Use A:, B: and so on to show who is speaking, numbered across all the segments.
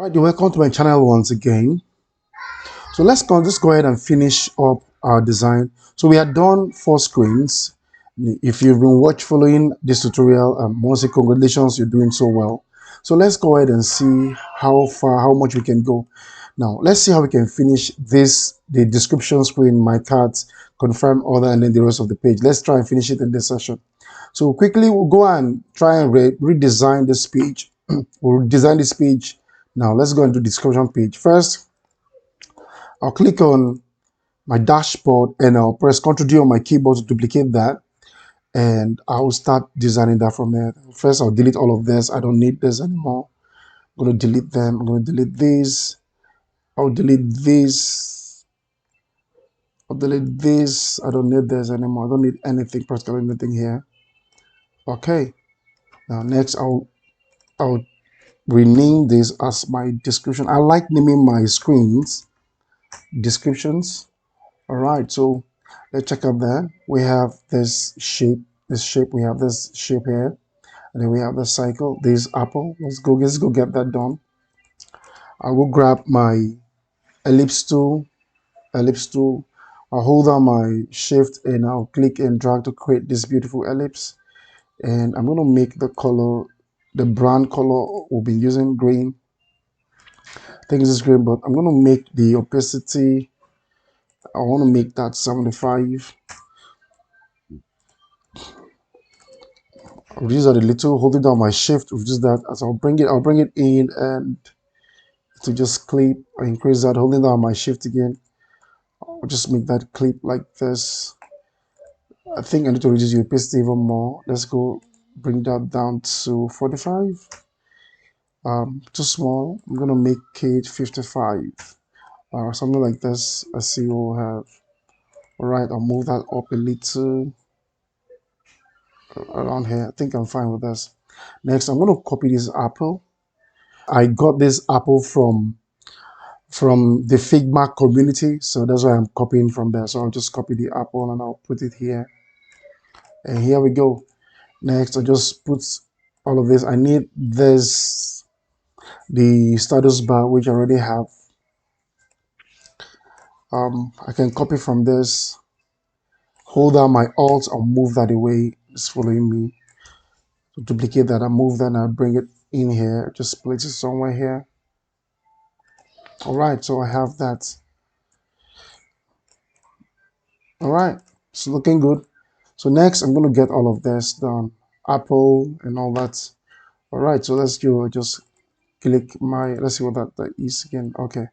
A: Right, you're welcome to my channel once again. So just go ahead and finish up our design. So we had done 4 screens. If you've been following this tutorial, mostly congratulations, you're doing so well. So let's go ahead and see how much we can go. Now let's see how we can finish the description screen, my cards, confirm order, and then the rest of the page. Let's try and finish it in this session. So quickly we'll go and try and redesign this page. We'll design this page. Now let's go into the description page. First, I'll click on my dashboard and I'll press Ctrl D on my keyboard to duplicate that, and I'll start designing that from there. First, I'll delete all of this. I don't need this anymore. I'm going to delete them. I'm going to delete these. I'll delete this. I'll delete this. I don't need this anymore. I don't need anything, practically anything here. Okay. Now next, I'll rename this as my description. I like naming my screens descriptions. All right, so let's check out there. We have this shape, we have this shape here, and then we have the cycle, this apple. Let's go get that done. I will grab my ellipse tool, I'll hold down my shift and I'll click and drag to create this beautiful ellipse. And I'm going to make the color, the brand color we'll be using, green. I think this is green, but I'm going to make the opacity, I want to make that 75. I'll reduce that a little, holding down my shift, reduce that as I'll bring it in, and to just clip, I increase that, holding down my shift again. I'll just make that clip like this. I think I need to reduce the opacity even more. Let's go bring that down to 45. Too small. I'm gonna make it 55 or something like this. Let's see what we'll have. All right, I'll move that up a little around here. I think I'm fine with this. Next, I'm gonna copy this apple. I got this apple from the Figma community, so that's why I'm copying from there. So I'll just copy the apple and I'll put it here, and here we go. Next, I'll just put all of this. I need this, the status bar, which I already have. I can copy from this, hold down my alt, I'll move that away. It's following me. So duplicate that, I move that, and I bring it in here, just place it somewhere here. All right, so I have that. All right, it's looking good. So next, I'm going to get all of this done, apple and all that. All right, so let's go. Just click my, let's see what that is again. Okay,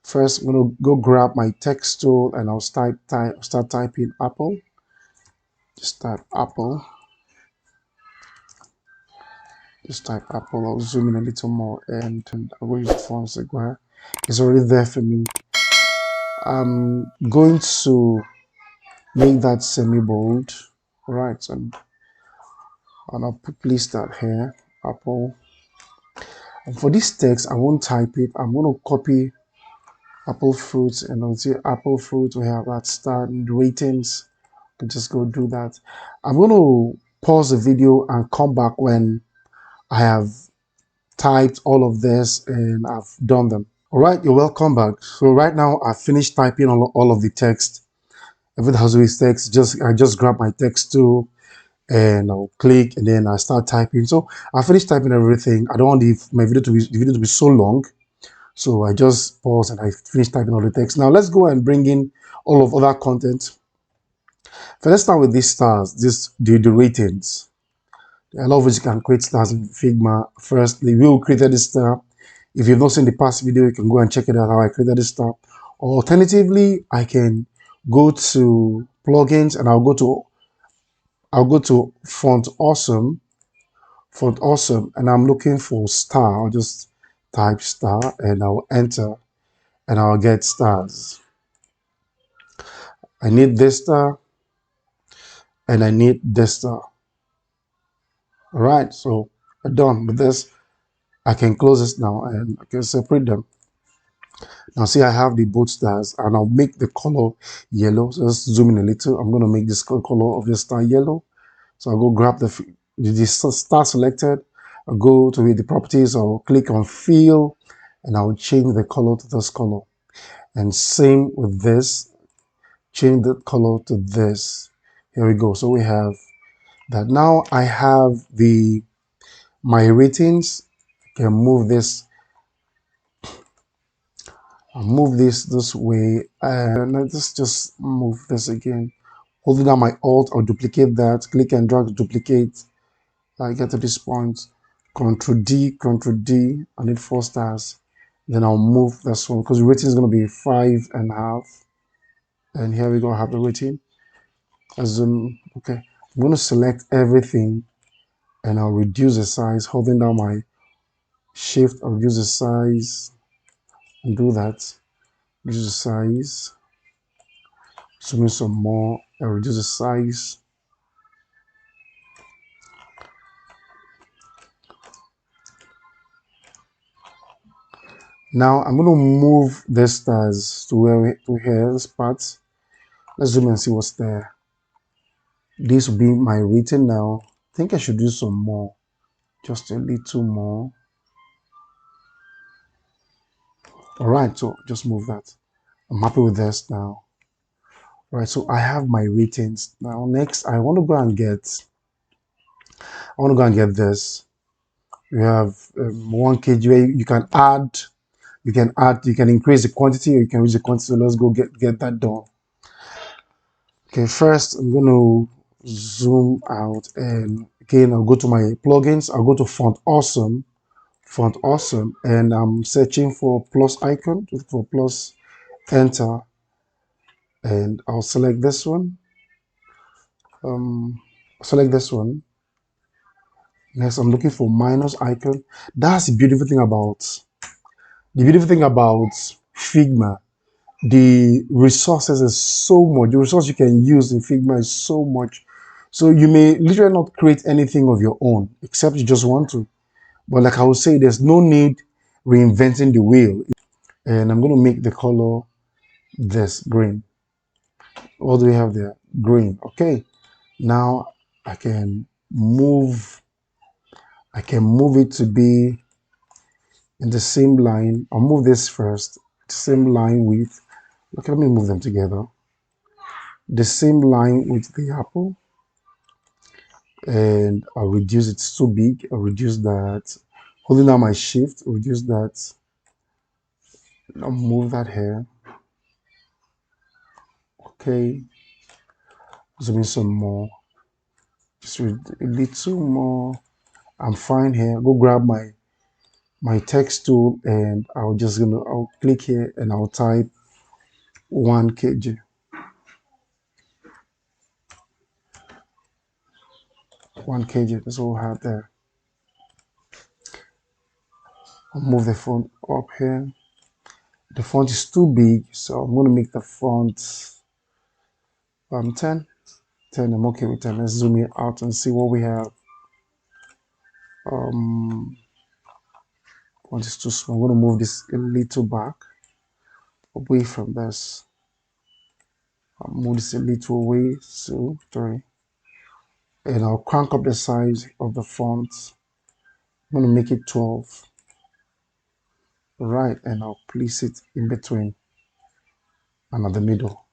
A: first I'm going to go grab my text tool and I'll start typing apple. Just type apple. Just type apple. I'll zoom in a little more, and I'll go use the font Figma. It's already there for me. I'm going to make that semi-bold. All right, and I'll place that here, apple. And for this text, I won't type it. I'm going to copy apple fruit, and I'll see apple fruit. We have that start and ratings. I can just go do that. I'm going to pause the video and come back when I have typed all of this and I've done them. All right, you're welcome back. So right now I've finished typing all of the text. Everything has with text. I just grab my text tool and I'll click, and then I start typing. So I finished typing everything. I don't want my video to be so long, so I just pause and I finish typing all the text. Now let's go and bring in all of other content. So let's start with these stars, the ratings. I love which you can create stars in Figma. Firstly, we created this star. If you've not seen the past video, you can go and check it out how I created this star. Alternatively, I can go to plugins and I'll go to Font Awesome, and I'm looking for star. I'll just type star and I'll enter, and I'll get stars. I need this star and I need this star. All right, so I'm done with this. I can close this now and I can separate them. Now see, I have the both stars, and I'll make the color yellow. So let's zoom in a little. I'm going to make this color of the star yellow. So I'll go grab the star selected. I'll go to the properties. I'll click on fill, and I'll change the color to this color. And same with this, change the color to this. Here we go. So we have that. Now I have my ratings. I can move this. I'll move this way, and let's just move this again. Holding down my Alt, I'll duplicate that. Click and drag to duplicate. I get to this point. Control D. I need 4 stars. Then I'll move this one because the rating is going to be 5.5. And here we go. I have the rating. Okay. I'm going to select everything and I'll reduce the size. Holding down my Shift, I'll reduce the size and do that. Reduce the size. Zoom in some more. I'll reduce the size. Now I'm going to move the stars to here, this part. Let's zoom and see what's there. This will be my rating now. I think I should do some more, just a little more. All right, so just move that. I'm happy with this now. All right, so I have my ratings. Now next, I want to go and get this. You have 1 kg where you can add, you can increase the quantity or you can reduce the quantity. So let's go get that done. Okay, first I'm going to zoom out and again, I'll go to my plugins. I'll go to Font Awesome, and I'm searching for plus icon, for plus, enter, and I'll select this one. Select this one. Next, I'm looking for minus icon. That's the beautiful thing about Figma. The resources is so much. The resource you can use in Figma is so much. So you may literally not create anything of your own, except you just want to. But like I would say, there's no need reinventing the wheel. And I'm going to make the color this green. What do we have there? Green. Okay. Now I can move it to be in the same line. I'll move this first. Same line with, okay, let me move them together. The same line with the apple. And I'll reduce it. It's too big. I'll reduce that. Holding down my Shift, reduce that. I'll move that here. Okay. Zoom in some more. Just a little more. I'm fine here. Go grab my text tool and I'll click here and I'll type 1 kg. 1 kg. That's all I have there. I'll move the font up here. The font is too big, so I'm going to make the font 10. 10. I'm okay with 10. Let's zoom it out and see what we have. Font is too small. I'm going to move this a little back away from this. I'll move this a little away. So 3. And I'll crank up the size of the font. I'm going to make it 12. Right, and I'll place it in between and at the middle.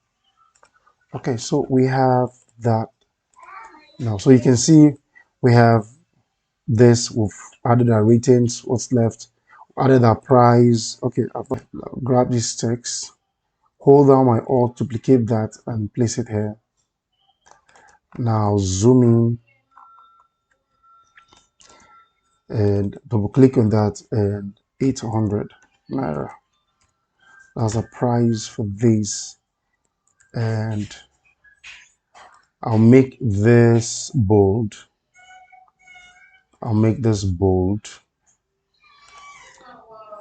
A: Okay, so we have that now. So you can see we have this. We've added our ratings. What's left? Added our price. Okay, I'll grab this text, hold down my Alt, duplicate that, and place it here. Now zoom in and double click on that, and 800 naira. That's the price for this, and I'll make this bold.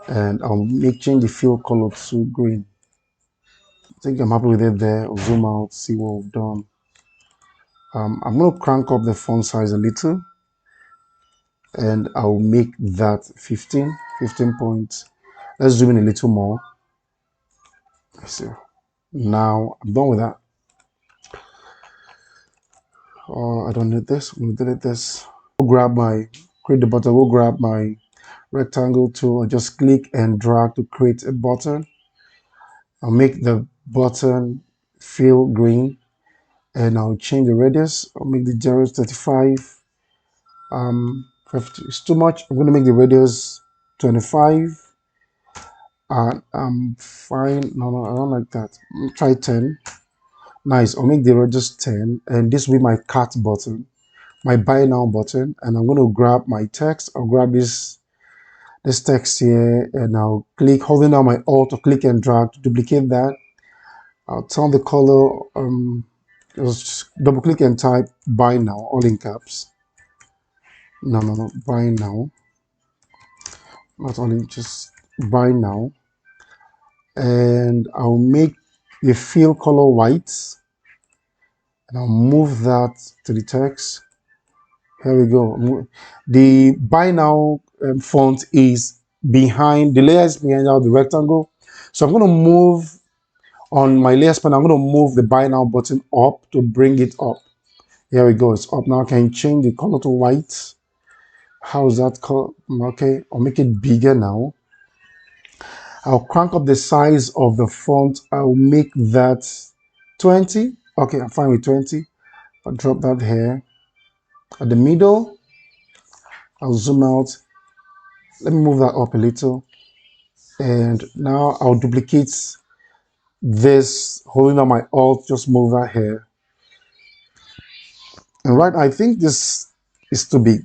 A: And I'll change the fill color to green. I think I'm happy with it there. I'll zoom out, see what we've done. I'm going to crank up the font size a little, and I'll make that 15 points. Let's zoom in a little more. Let's see. Now I'm done with that. Oh, I don't need this. I'm going to delete this. Create the button. We'll grab my rectangle tool. I just click and drag to create a button. I'll make the button fill green, and I'll change the radius. I'll make the 0.35. 50 is too much. I'm going to make the radius 25, and I'm fine. No, I don't like that. Try 10. Nice. I'll make the radius 10, and this will be my cat button, my buy now button, and I'm going to grab my text. I'll grab this text here, and I'll click, holding down my alt to click and drag to duplicate that. I'll turn the color, just double click and type buy now, all in caps. No, buy now. Not only, just buy now. And I'll make the fill color white, and I'll move that to the text. Here we go. The buy now font is behind, the layer is behind the rectangle. So I'm going to move on my layer span. I'm going to move the buy now button up to bring it up. Here we go. It's up now. I can change the color to white. How is that color? Okay, I'll make it bigger now. I'll crank up the size of the font. I'll make that 20. Okay, I'm fine with 20. I'll drop that here. At the middle, I'll zoom out. Let me move that up a little. And now I'll duplicate this, holding on my alt, just move that here. And right, I think this is too big.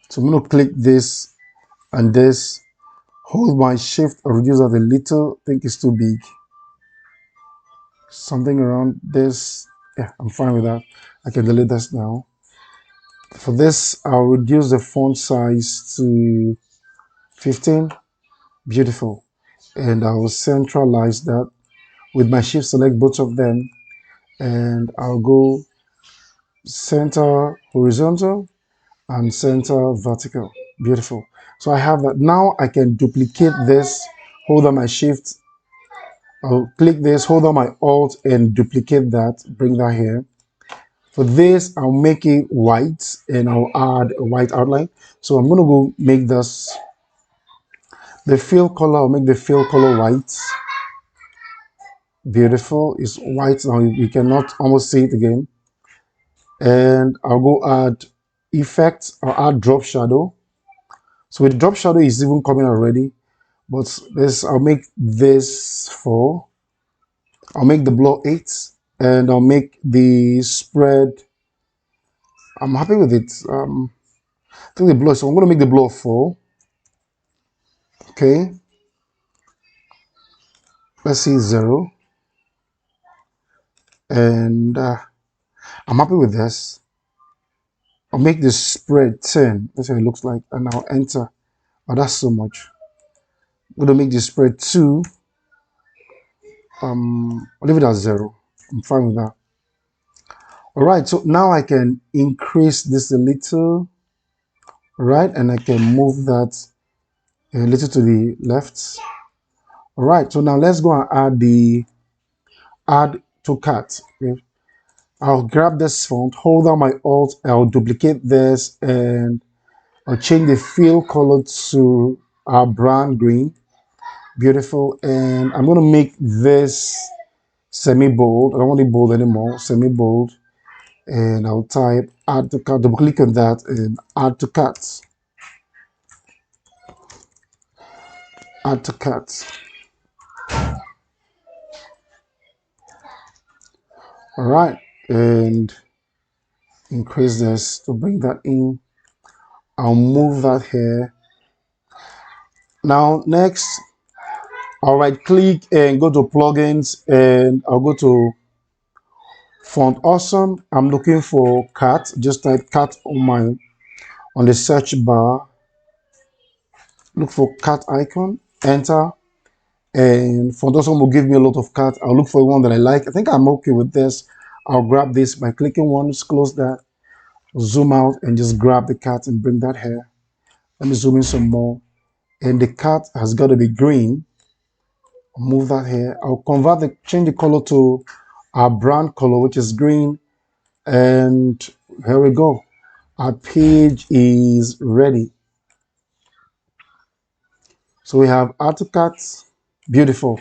A: So I'm going to click this and this, hold my shift or reduce that a little. I think it's too big. Something around this. Yeah, I'm fine with that. I can delete this now. For this, I'll reduce the font size to 15. Beautiful. And I will centralize that with my shift, select both of them, and I'll go center horizontal and center vertical. Beautiful. So I have that. Now I can duplicate this, hold on my shift, I'll click this, hold on my alt and duplicate that, bring that here. For this, I'll make it white and I'll add a white outline. So I'm going to go make this the fill color. I'll make the fill color white. Beautiful. It's white now. You cannot almost see it again. And I'll go add effects. I'll add drop shadow. So with drop shadow is even coming already. But this, I'll make this 4. I'll make the blur 8. And I'll make the spread. I'm happy with it. I think the blur. So I'm going to make the blur 4. Okay. Let's see 0. And I'm happy with this. I'll make this spread 10. That's how it looks like. And I'll enter. Oh, that's so much. I'm going to make this spread 2. I'll leave it at 0. I'm fine with that. All right. So now I can increase this a little. All right. And I can move that a little to the left. All right. So now let's go and add to cart. Okay. I'll grab this font, hold down my alt, I'll duplicate this, and I'll change the fill color to our brown green. Beautiful. And I'm going to make this semi-bold. I don't want it bold anymore. Semi-bold. And I'll type add to cart, double click on that and add to cart. Add to cart. All right. And increase this to bring that in. I'll move that here. Now, next, I'll right click and go to plugins and I'll go to font awesome. I'm looking for cat. Just type cat on the search bar. Look for cat icon, enter, and font awesome will give me a lot of cat. I'll look for one that I like. I think I'm okay with this. I'll grab this by clicking once, close that, zoom out and just grab the cat and bring that here. Let me zoom in some more. And the cat has got to be green. Move that here. I'll change the color to our brown color, which is green. And here we go. Our page is ready. So we have AutoCAD, beautiful.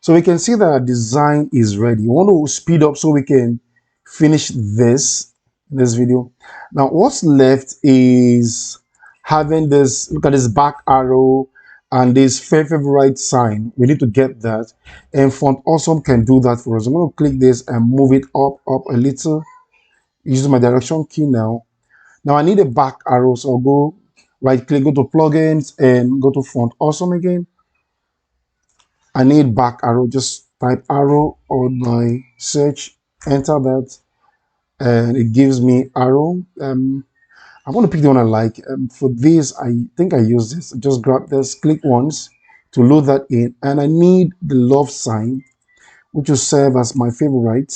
A: So we can see that our design is ready. We want to speed up so we can finish this video. Now what's left is having this, look at this back arrow and this favorite sign. We need to get that, and Font Awesome can do that for us. I'm going to click this and move it up a little using my direction key now. Now I need a back arrow, so I'll go right click, go to plugins and go to Font Awesome again. I need back arrow, just type arrow on my search, enter that, and it gives me arrow. I want to pick the one I like. For this, I think I use this. Just grab this, click once to load that in, and I need the love sign, which will serve as my favorite.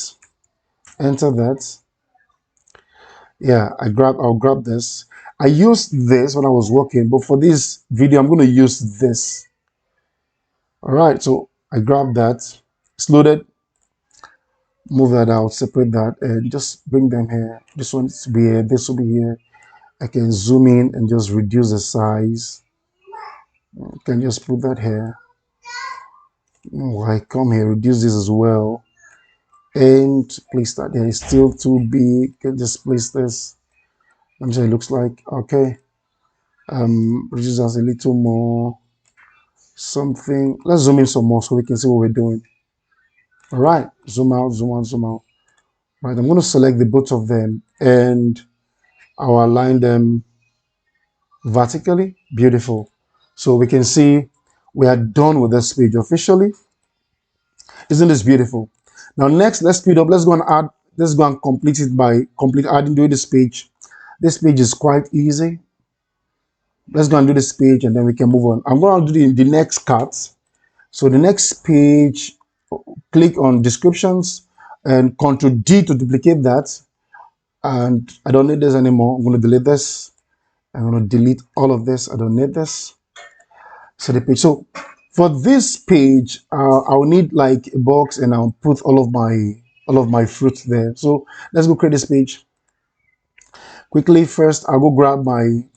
A: Enter that. Yeah, I'll grab this. I used this when I was working, but for this video, I'm going to use this. All right, so I grab that. It's loaded. Move that out, separate that, and just bring them here. This one needs to be here, this will be here. I can zoom in and just reduce the size. I can just put that here. Oh, I come here, reduce this as well, and place that there. It's still too big. Can just place this. Let me see, it looks like okay. Reduce that a little more. Something. Let's zoom in some more so we can see what we're doing. All right, zoom out, zoom out, zoom out. Right, I'm going to select the both of them and I'll align them vertically. Beautiful. So we can see we are done with this page officially. Isn't this beautiful? Now next, let's speed up. Let's go and add. Let's go and complete it by adding to this page. This page is quite easy. Let's go and do this page and then we can move on. I'm going to do the next cut. So the next page, click on descriptions and Control D to duplicate that. And I don't need this anymore. I'm going to delete this. I'm going to delete all of this. I don't need this. So the page. So for this page, I'll need like a box and I'll put all of my fruits there. So let's go create this page. Quickly, first I'll go grab my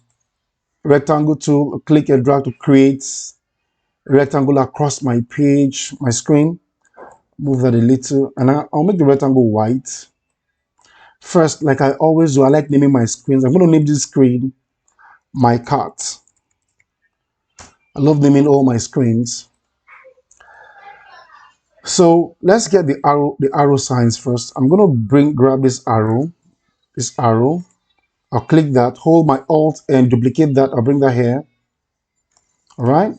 A: rectangle tool, click and drag to create a rectangle across my page, my screen. Move that a little, and I'll make the rectangle white. First, like I always do, I like naming my screens. I'm going to name this screen my cart. I love naming all my screens. So let's get the arrow signs first. I'm going to grab this arrow. I'll click that, hold my alt and duplicate that. I'll bring that here. All right.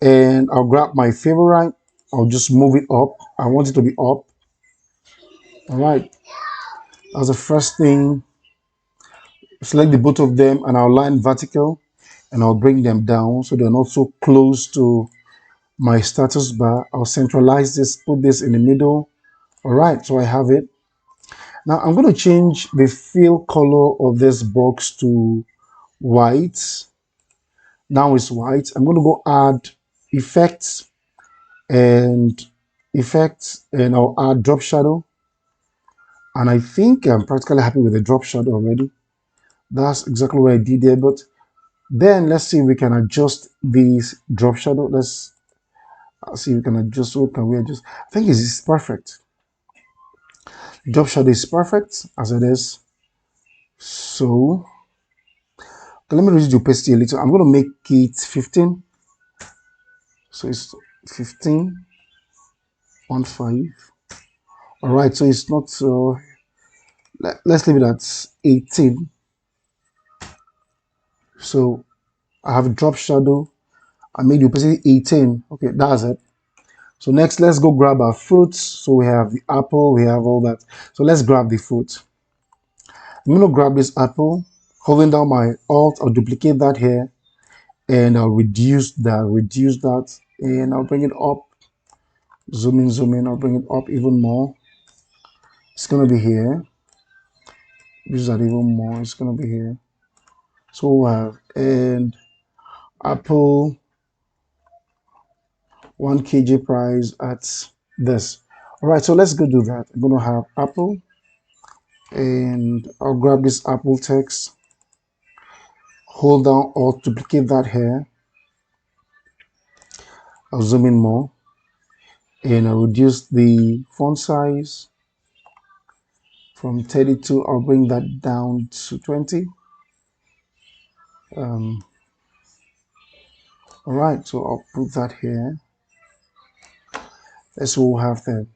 A: And I'll grab my favorite. I'll just move it up. I want it to be up. All right. That's the first thing. Select the both of them and I'll line vertical and I'll bring them down so they're not so close to my status bar. I'll centralize this, put this in the middle. All right, so I have it. Now I'm going to change the fill color of this box to white. Now it's white. I'm going to go add effects and I'll add drop shadow. And I think I'm practically happy with the drop shadow already. That's exactly what I did there. But then let's see if we can adjust this drop shadow. Let's see if we can adjust. What can we adjust? I think this is perfect. Drop shadow is perfect as it is. So okay, let me reduce the opacity a little. I'm going to make it 15. So it's 15 on 5. All right, so it's not so. Let's leave it at 18. So I have a drop shadow. I made the opacity 18. Okay, that's it. So next, let's go grab our fruits. So we have the apple, we have all that. So let's grab the fruit. I'm going to grab this apple, holding down my alt, I'll duplicate that here, and I'll reduce that, and I'll bring it up. Zoom in, I'll bring it up even more. It's going to be here. Use that even more, it's going to be here. So we'll have, and apple, 1 kg price at this. All right, so let's go do that. I'm going to have apple, and I'll grab this apple text, hold down or duplicate that here. I'll zoom in more and I'll reduce the font size from 32. I'll bring that down to 20. Um, all right, so I'll put that here. Let's we'll have the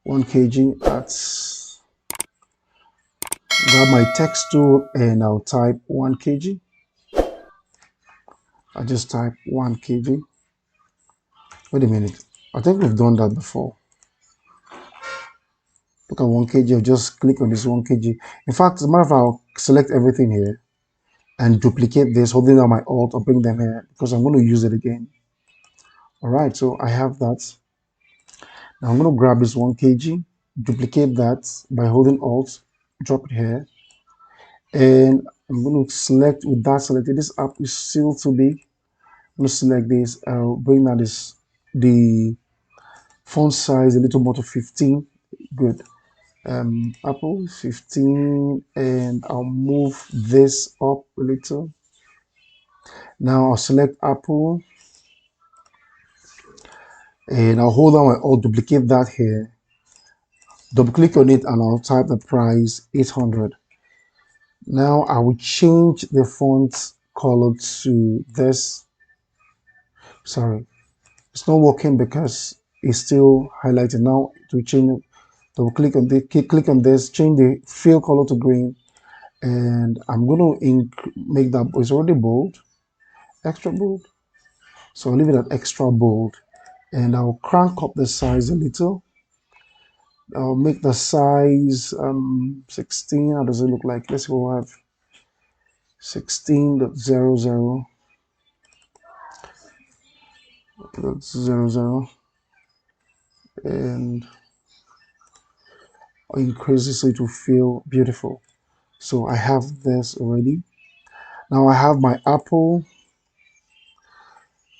A: 1 kg. That's grab my text tool and I'll type 1 kg. I just type 1 kg. Wait a minute. I think we've done that before. Look at 1 kg. I'll just click on this 1 kg. In fact, as a matter of fact, I'll select everything here and duplicate this, holding down my Alt, or bring them here because I'm going to use it again. All right, so I have that. Now I'm going to grab this 1 kg, duplicate that by holding Alt, drop it here, and I'm going to select with that selected. This app is still too big. I'm going to select this. I'll bring that the font size a little more to 15. Good. Apple 15, and I'll move this up a little. Now I'll select Apple and I'll hold on, I'll duplicate that here, double click on it, and I'll type the price 800. Now I will change the font color to this. Sorry, it's not working because it's still highlighted. Now to change, double click on this, click on this, change the fill color to green, and I'm going to make that, it's already bold, extra bold, so I'll leave it at extra bold, and I'll crank up the size a little. I'll make the size 16. How does it look like? Let's go have 16.00. That's 00, and I'll increase it so it will feel beautiful. So I have this already. Now I have my Apple,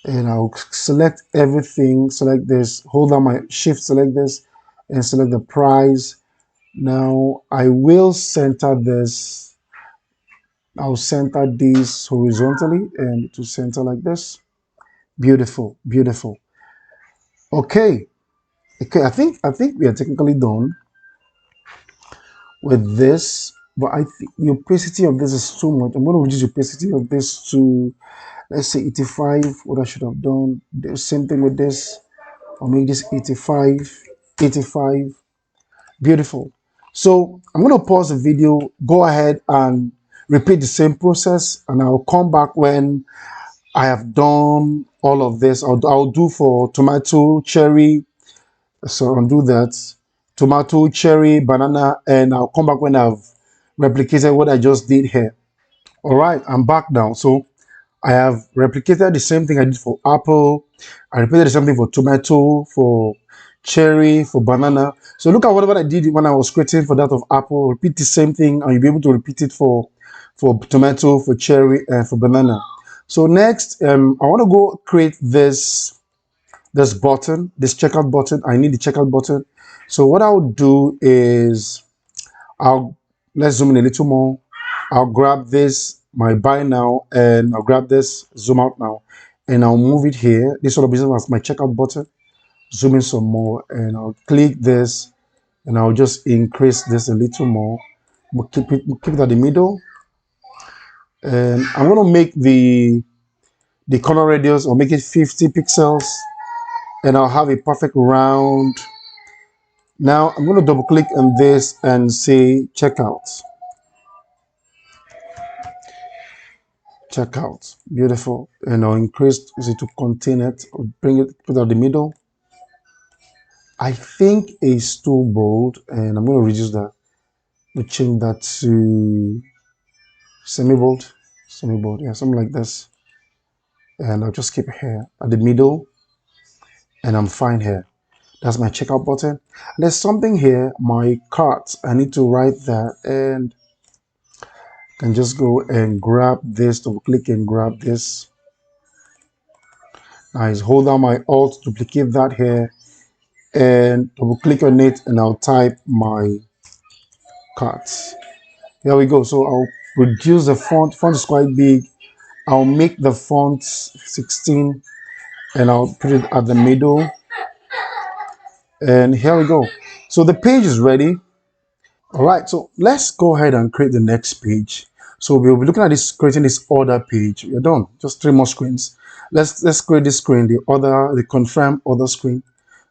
A: and I'll select everything. Select this, hold down my shift, select this, and select the price. Now I will center this. I'll center this horizontally and to center like this. Beautiful, beautiful. Okay, okay. I think we are technically done with this, but I think the opacity of this is too much. I'm going to reduce the opacity of this to, let's say, 85. What I should have done, the same thing with this. I'll make this 85, 85. Beautiful. So I'm going to pause the video, go ahead and repeat the same process, and I'll come back when I have done all of this. I'll do for tomato, cherry. So I'll do that. Tomato, cherry, banana, and I'll come back when I've replicated what I just did here. All right, I'm back now. So I have replicated the same thing I did for apple. I repeated the same thing for tomato, for cherry, for banana. So look at whatever I did when I was creating for that of apple. Repeat the same thing, and you'll be able to repeat it for tomato, for cherry, and for banana. So next, I want to go create this button, this checkout button. I need the checkout button. So what I'll do is let's zoom in a little more. I'll grab this, my buy now, and I'll grab this, zoom out now, and I'll move it here. This sort of business as my checkout button. Zoom in some more, and I'll click this, and I'll just increase this a little more. We'll keep it at the middle, and I'm gonna make the corner radius. I'll make it 50 pixels, and I'll have a perfect round. Now I'm going to double click on this and say checkout. Checkout. Beautiful. And I'll increase it to contain it. I'll bring it, put it at the middle. I think it's too bold, and I'm going to reduce that. We'll change that to semi-bold. Semi-bold, yeah, something like this. And I'll just keep it here at the middle, and I'm fine here. That's my checkout button. There's something here, my cart. I need to write that, and can just go and grab this, double click and grab this. Nice. Hold down my Alt, duplicate that here, and double click on it, and I'll type my cards. Here we go. So I'll reduce the font. Font is quite big. I'll make the font 16, and I'll put it at the middle. And here we go. So the page is ready. All right, so let's go ahead and create the next page. So we'll be looking at this, creating this order page. We're done. Just three more screens. Let's create this screen, the confirm other screen.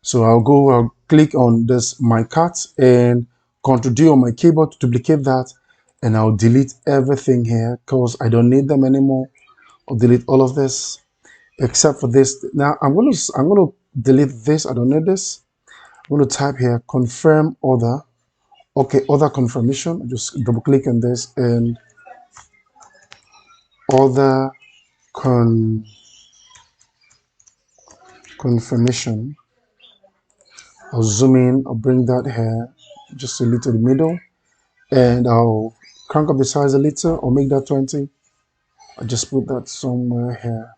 A: So I'll click on this my cart and Ctrl D on my keyboard to duplicate that, and I'll delete everything here because I don't need them anymore. I'll delete all of this except for this. Now I'm gonna delete this. I don't need this. I'm gonna type here confirm other. Okay, other confirmation. Just double click on this and other confirmation. I'll zoom in, I'll bring that here just a little to the middle, and I'll crank up the size a little. I'll make that 20. I'll just put that somewhere here.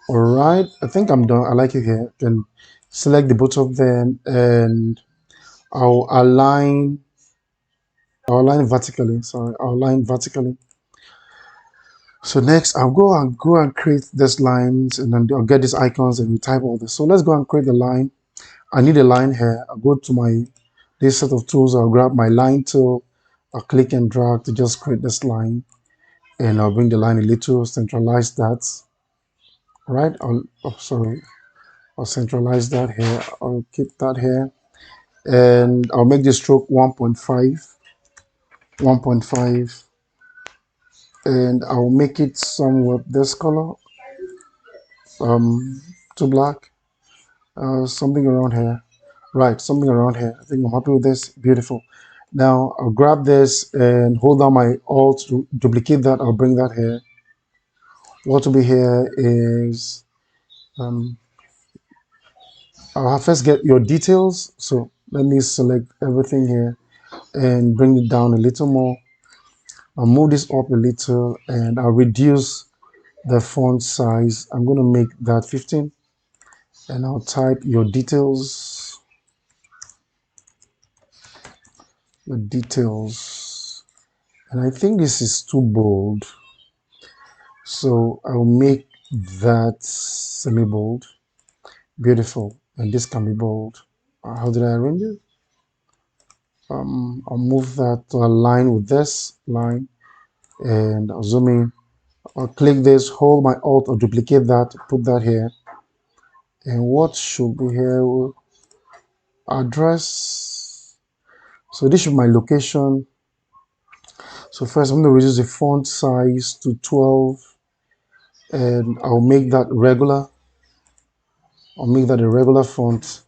A: All right, I think I'm done. I like it here. Then select the both of them and I'll align. I'll align vertically. Sorry, I'll align vertically. So next, I'll go and create these lines, and then I'll get these icons and we type all this. So let's go and create the line. I need a line here. I'll go to this set of tools. I'll grab my line tool. I'll click and drag to just create this line, and I'll bring the line a little, centralize that. All right. I'll centralize that here. I'll keep that here, and I'll make the stroke 1.5, and I'll make it somewhat this color, to black. Something around here, right? Something around here. I think I'm happy with this. Beautiful. Now I'll grab this and hold down my alt to duplicate that. I'll bring that here. What will be here is I'll first get your details. So let me select everything here and bring it down a little more. I'll move this up a little and I'll reduce the font size. I'm going to make that 15, and I'll type your details. Your details. And I think this is too bold, so I'll make that semi-bold. Beautiful. And this can be bold. How did I arrange it? I'll move that to align with this line, and I'll zoom in. I'll click this, hold my alt, or duplicate that, put that here. And what should be here? Address. So this is my location. So first I'm going to reduce the font size to 12, and I'll make that regular. I'll make that a regular font,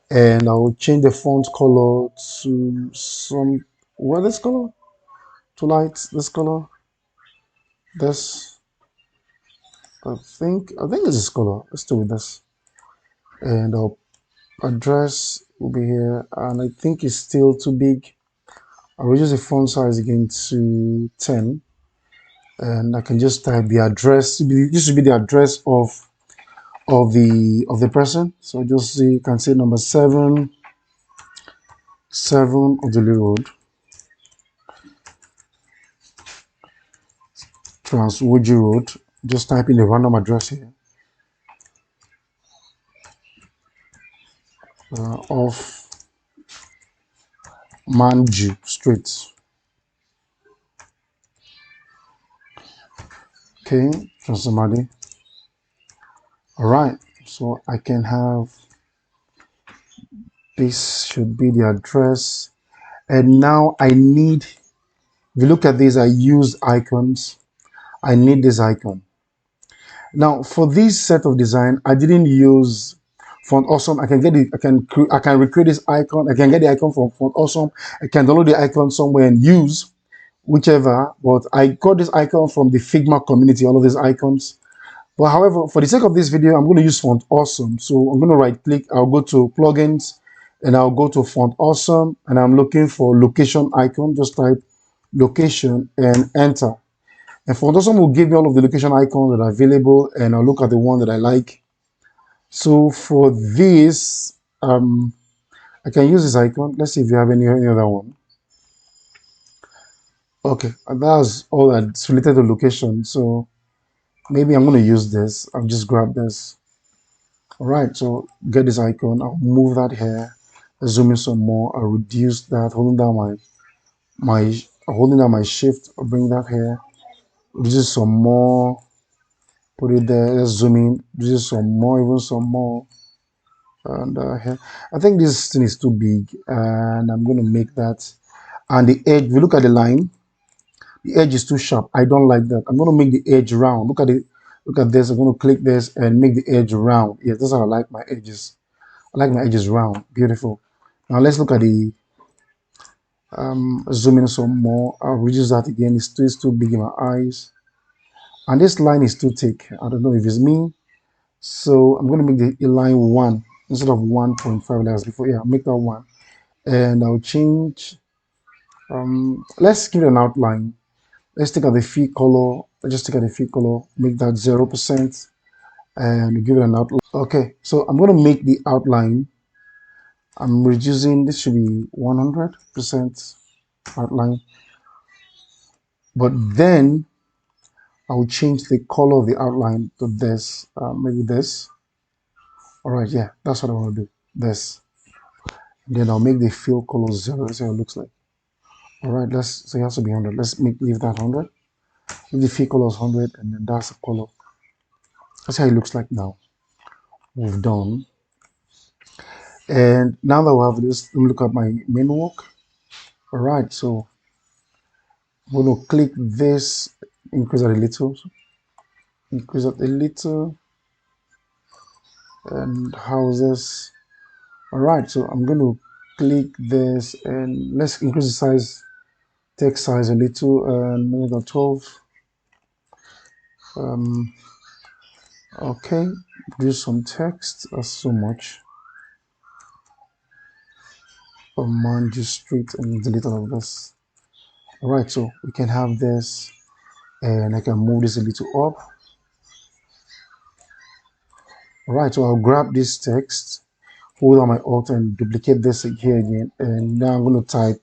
A: and I'll change the font color to this color, to light, this color, this. I think it's this color. Let's do with this, and our address will be here, and I think it's still too big. I'll reduce the font size again to 10, and I can just type the address. This should be the address of the person. So just see, you can say number 7 Oddly Road, Transwoji Road. Just type in a random address here, off Manju Street. Okay, Transamadi. All right, so I can have this should be the address, and now I need. If you look at this, I use icons. I need this icon. Now for this set of design, I didn't use Font Awesome. I can get it. I can recreate this icon. I can get the icon from Font Awesome. I can download the icon somewhere and use whichever. But I got this icon from the Figma community. All of these icons. But however, for the sake of this video, I'm going to use Font Awesome. So I'm going to right click. I'll go to plugins and I'll go to Font Awesome, and I'm looking for location icon. Just type location and enter. And Font Awesome will give me all of the location icons that are available, and I'll look at the one that I like. So for this, I can use this icon. Let's see if you have any other one. Okay, and that's all that's related to location. So maybe I'm going to use this. I'll just grab this. All right, so get this icon. I'll move that here. Zoom in some more. I'll reduce that, holding down my shift. I'll bring that here. Reduce some more. Put it there. Let's zoom in. Reduce some more, even some more. And here, I think this thing is too big, and I'm going to make that. And the edge. If you look at the line, the edge is too sharp. I don't like that. I'm going to make the edge round. Look at it. Look at this. I'm going to click this and make the edge round. Yes, that's how I like my edges. I like my edges round. Beautiful. Now let's look at the zoom in some more. I'll reduce that again. It's too big in my eyes. And this line is too thick. I don't know if it's me. So I'm going to make the line 1 instead of 1.5 like before. Yeah, I'll make that 1. And I'll change. Let's give it an outline. Let's take out the feed color. Let's just take out the feed color. Make that 0%. And give it an outline. Okay, so I'm going to make the outline. I'm reducing. This should be 100% outline. But then I'll change the color of the outline to this, maybe this. All right, yeah, that's what I want to do. This. Then I'll make the fill color 0. See how it looks like. All right, so it has to be 100. Leave that 100. Leave the fill color is 100, and then that's the color. That's how it looks like now. We've done. And now that we have this, let me look at my main work. All right, so I'm going to click this, increase it a little, and houses. All right, so I'm going to click this and let's increase the size, text size a little, and make it 12. Okay, do some text. That's so much. Oh man, just straight and delete all of this. All right, so we can have this, and I can move this a little up. All right, so I'll grab this text, hold on my Alt, and duplicate this here again, and now I'm going to type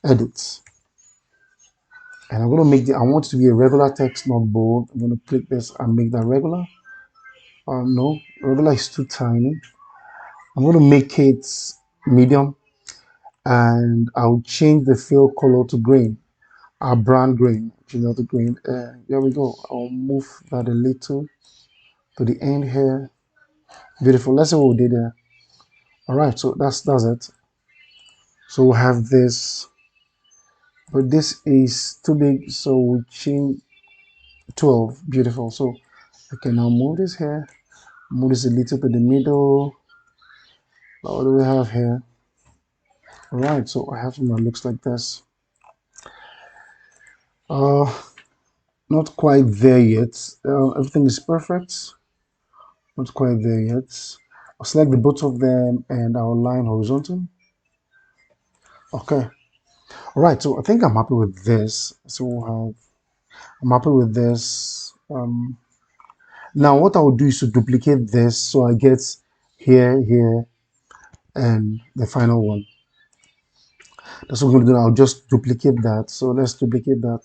A: edit. And I'm going to make I want it to be a regular text, not bold. I'm going to click this and make that regular. No, regular is too tiny. I'm going to make it medium, and I'll change the fill color to green, a brand green, the green. There we go. I'll move that a little to the end here. Beautiful. Let's see what we did there. All right, so that's it. So we have this, but this is too big, so we change 12. Beautiful. So I can now move this here, move this a little to the middle. What do we have here? All right, so I have something that looks like this. Uh, Not quite there yet. Everything is perfect. Not quite there yet. I'll select the both of them and I'll line horizontal. Okay. All right, so I think I'm happy with this. So I'm happy with this. Now what I will do is to duplicate this so I get here, here, and the final one. That's what I'm going to do. I'll just duplicate that. So let's duplicate that.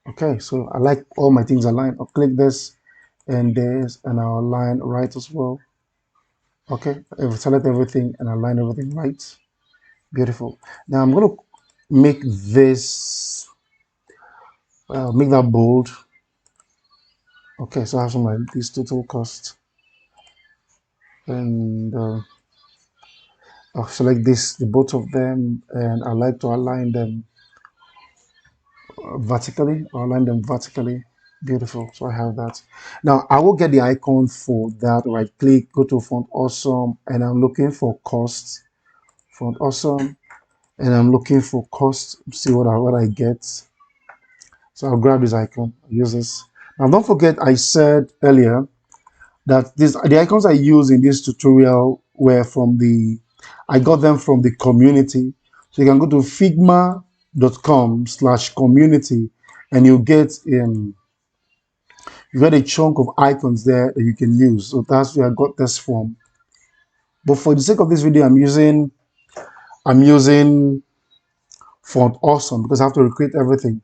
A: Okay, so I like all my things aligned. I'll click this and this, and I'll align right as well. Okay, I've select everything and align everything right. Beautiful. Now I'm going to make this, make that bold. Okay, so I have some like this total cost, and I'll select this, the both of them, and I like to align them vertically. I'll align them vertically. Beautiful. So I have that. Now I will get the icon for that. Right click, go to font awesome, and I'm looking for cost. Font awesome, and I'm looking for cost. See what I get. So I'll grab this icon, use this. Now don't forget I said earlier that the icons I use in this tutorial were I got them from the community. So you can go to figma.com/community and you get a chunk of icons there that you can use. So that's where I got this from. But for the sake of this video, I'm using font awesome because I have to recreate everything.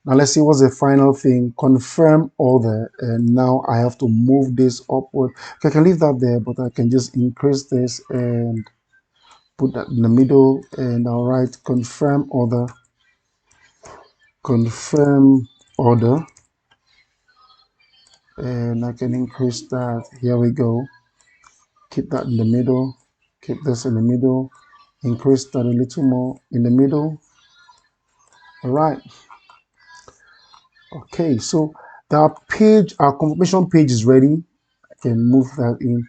A: Now let's see what's the final thing. Confirm order, and now I have to move this upward. Okay, I can leave that there, but I can just increase this and put that in the middle, and I'll write confirm order, confirm order, and I can increase that. Here we go. Keep that in the middle, keep this in the middle, increase that a little more in the middle. All right. Okay, so our confirmation page is ready. I can move that in.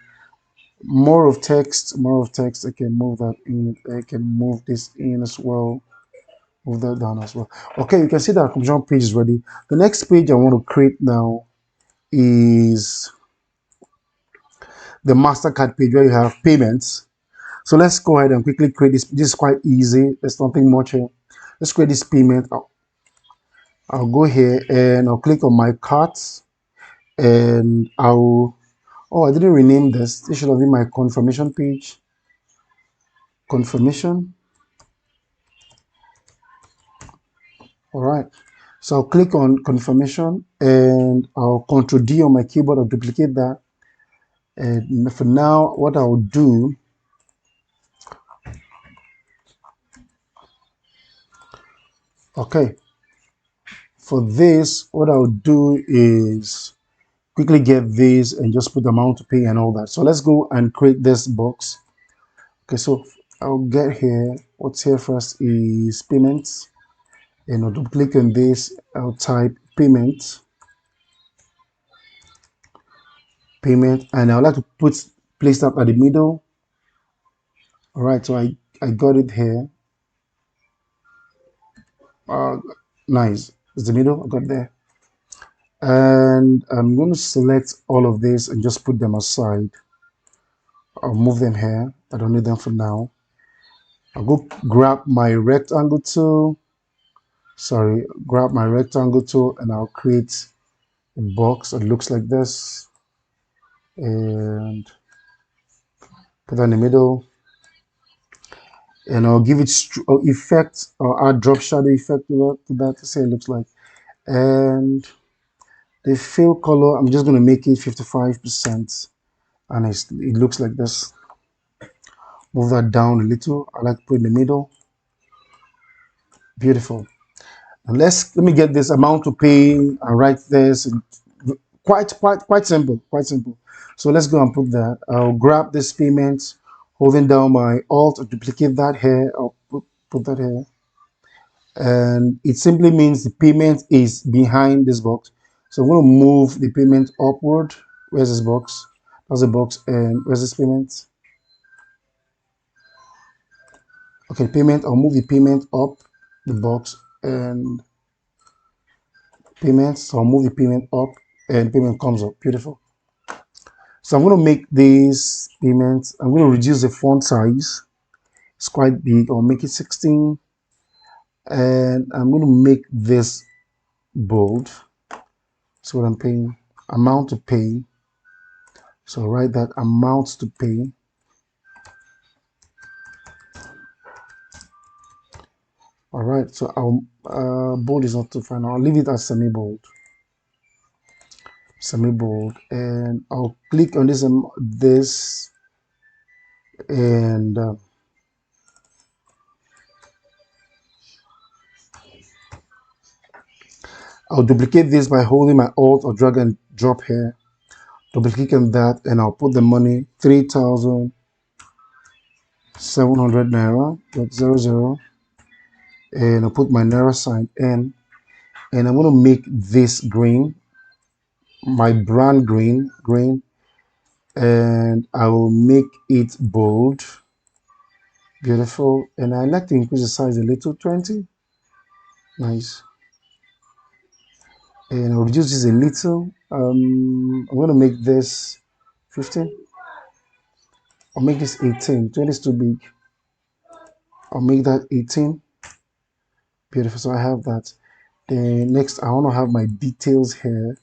A: More of text, I can move that in. I can move this in as well, move that down as well. Okay, you can see that our confirmation page is ready. The next page I want to create now is the MasterCard page where you have payments. So let's go ahead and quickly create this. This is quite easy. There's nothing much here. Let's create this payment. I'll go here and I'll click on my carts, and oh, I didn't rename this. This should have been my confirmation page. Confirmation. All right. So I'll click on confirmation and I'll Ctrl D on my keyboard. I'll duplicate that. And for now, what I'll do, okay, for this, what I'll do is quickly get this and just put the amount to pay and all that. So let's go and create this box. Okay, so I'll get here. What's here first is payments, and I'll double click on this. I'll type payment, and I would like to place that at the middle. All right, so I got it here. Nice. It's the middle. I got there. And I'm going to select all of this and just put them aside. I'll move them here. I don't need them for now. I'll go grab my rectangle tool. Sorry, grab my rectangle tool and I'll create a box that looks like this. And put that in the middle. And I'll give it effect, or add drop shadow effect to that to say it looks like. And the fill color, I'm just going to make it 55%, and it looks like this. Move that down a little. I like to put in the middle. Beautiful. And let me get this amount to pay and write this. And quite simple, quite simple. So let's go and put that. I'll grab this payment, holding down my Alt, duplicate that here. I'll put that here, and it simply means the payment is behind this box. So I'm going to move the payment upward. Where's this box? That's the box. And where's this payment? Okay, payment. I'll move the payment up the box and payment. So I'll move the payment up and payment comes up. Beautiful. So I'm going to make this payment. I'm going to reduce the font size. It's quite big. I'll make it 16, and I'm going to make this bold. So what I'm paying, amount to pay. So write that amount to pay. All right. So I'll bold is not too fine. I'll leave it as semi-bold. Semi-bold, and I'll click on this and I'll duplicate this by holding my Alt or drag and drop here. Double click on that, and I'll put the money 3,700 naira, .00, and I'll put my naira sign in, and I'm going to make this green, my brand green, and I will make it bold. Beautiful. And I like to increase the size a little, 20. Nice. And I'll reduce this a little. I'm going to make this 15. I'll make this 18. 20 is too big. I'll make that 18. Beautiful. So I have that. Then next, I want to have my details here.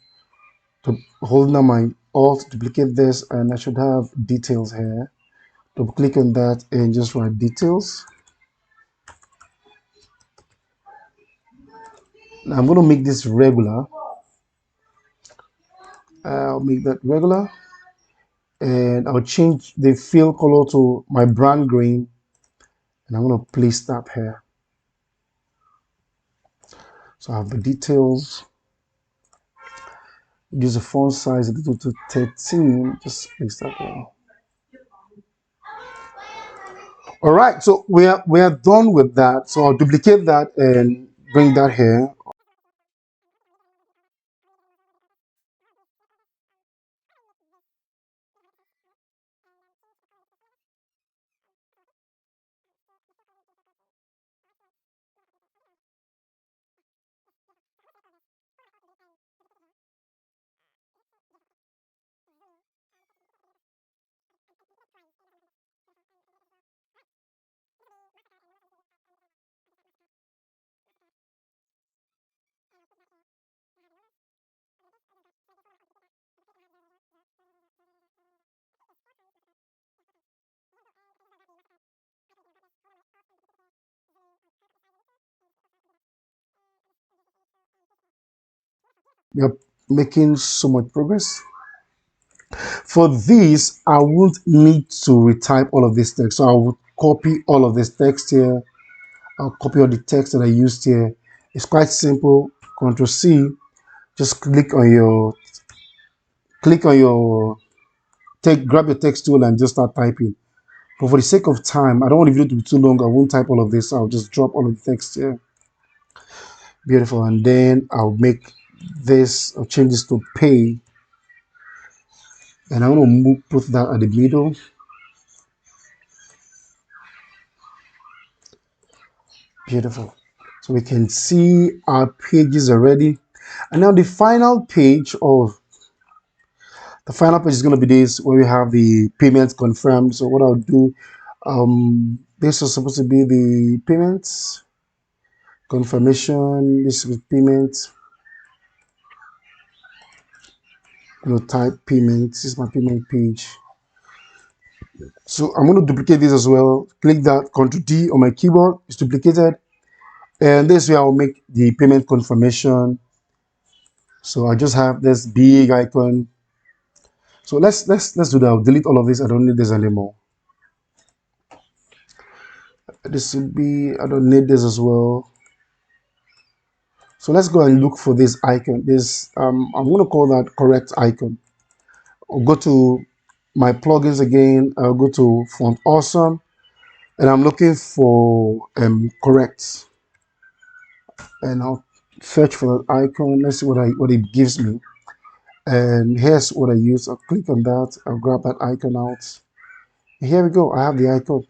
A: To hold down my Alt, duplicate this, and I should have details here. Double click on that and just write details. Now I'm going to make this regular. I'll make that regular, and I'll change the fill color to my brand green, and I'm going to place that here. So I have the details. Use the font size a little to 13. Just place that there. All right, so we are done with that. So I'll duplicate that and bring that here. We are making so much progress. For this, I won't need to retype all of this text. So I would copy all of this text here. I'll copy all the text that I used here. It's quite simple. Control C. Just click on your grab your text tool and just start typing. But for the sake of time, I don't want the video to be too long. I won't type all of this. I'll just drop all of the text here. Beautiful. And then I'll make this, I'll change this to pay. And I want to put that at the middle. Beautiful. So we can see our pages already. And now the final page is going to be this, where we have the payments confirmed. So what I'll do, this is supposed to be the payments confirmation. This is payment. Type payments. This is my payment page. So I'm going to duplicate this as well. Click that, Ctrl D on my keyboard. It's duplicated. And this way I'll make the payment confirmation. So I just have this big icon. So let's do that. I'll delete all of this. I don't need this anymore. This will be, I don't need this as well. So let's go and look for this icon. This I'm going to call that correct icon. I'll go to my plugins again. I'll go to Font Awesome, and I'm looking for correct, and I'll search for that icon. Let's see what it gives me. And here's what I use. I'll click on that. I'll grab that icon out. Here we go. I have the icon.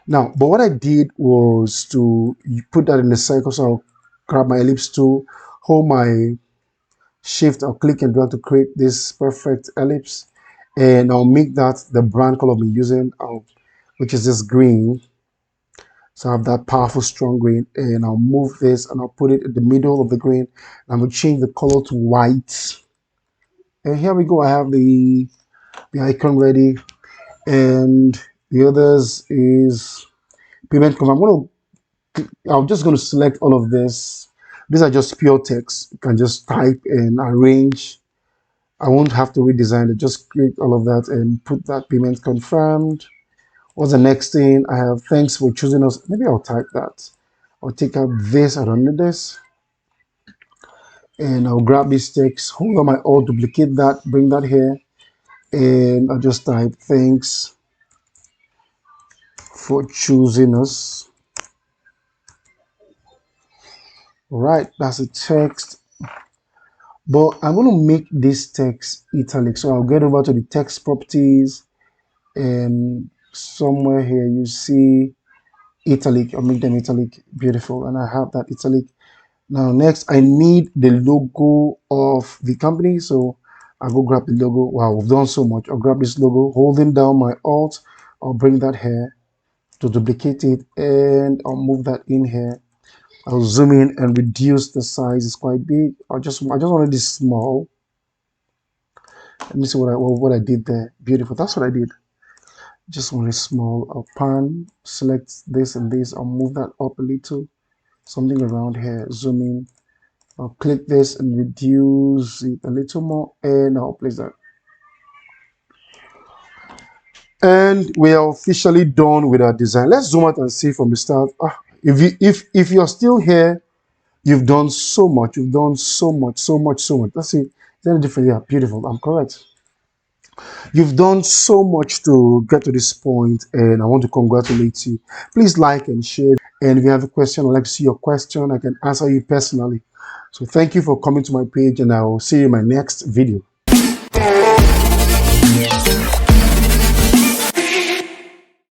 A: Now, but what I did was to put that in the circle. So I'll grab my ellipse tool, hold my shift, I'll click and drag to create this perfect ellipse. And I'll make that the brand color I'm using, which is this green. So I have that powerful, strong green. And I'll move this and I'll put it in the middle of the green. I'm going to change the color to white. And here we go. I have the icon ready. And the others is payment command. I'm just going to select all of this. These are just pure text. You can just type and arrange. I won't have to redesign it. Just click all of that and put that payment confirmed. What's the next thing? I have thanks for choosing us. Maybe I'll type that. I'll take out this. I don't need this. And I'll grab this text, hold on my alt, duplicate that, bring that here. And I'll just type thanks for choosing us. Right, that's a text. But I'm going to make this text italic. So I'll get over to the text properties, and somewhere here you see italic. I'll make them italic. Beautiful. And I have that italic. Now next I need the logo of the company. So I'll go grab the logo. Wow, we've done so much. I'll grab this logo, holding down my alt. I'll bring that here to duplicate it, and I'll move that in here. I'll zoom in and reduce the size. It's quite big. I just wanted this small. Let me see what I did there. Beautiful. That's what I did. Just want it small. I'll pan, select this and this. I'll move that up a little. Something around here. Zoom in. I'll click this and reduce it a little more, and I'll place that. And we are officially done with our design. Let's zoom out and see from the start. If you're still here, you've done so much. You've done so much, so much, so much. That's it. Is that different? Yeah, beautiful. I'm correct. You've done so much to get to this point, and I want to congratulate you. Please like and share. And if you have a question, I'd like to see your question. I can answer you personally. So thank you for coming to my page, and I will see you in my next video.